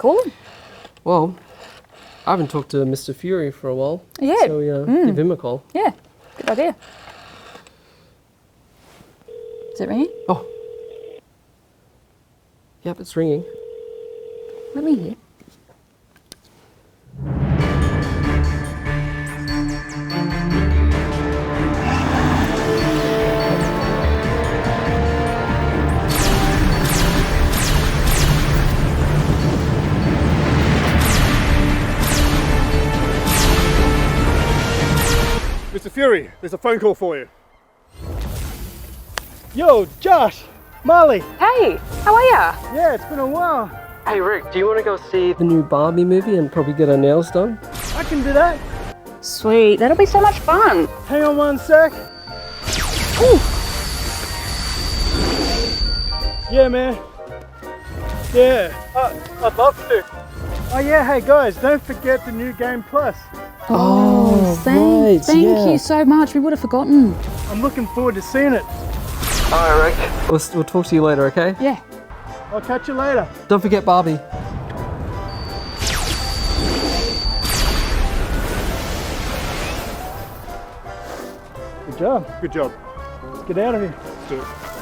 call him? Well, I haven't talked to Mr. Fury for a while. Yeah. So give him a call. Yeah, good idea. Is it ringing? Oh. Yep, it's ringing. Let me hear. Mr. Fury, there's a phone call for you. Yo, Josh, Molly. Hey, how are ya? Yeah, it's been a while. Hey Rick, do you want to go see the new Barbie movie and probably get our nails done? I can do that. Sweet, that'll be so much fun. Hang on one sec. Ooh. Yeah, man. Yeah, I'd love to. Oh yeah, hey guys, don't forget the new Game Plus. Oh, thank you so much. We would have forgotten. I'm looking forward to seeing it. Alright Rick, we'll talk to you later, okay? Yeah. I'll catch you later. Don't forget Barbie. Good job. Good job. Let's get out of here. Let's do it.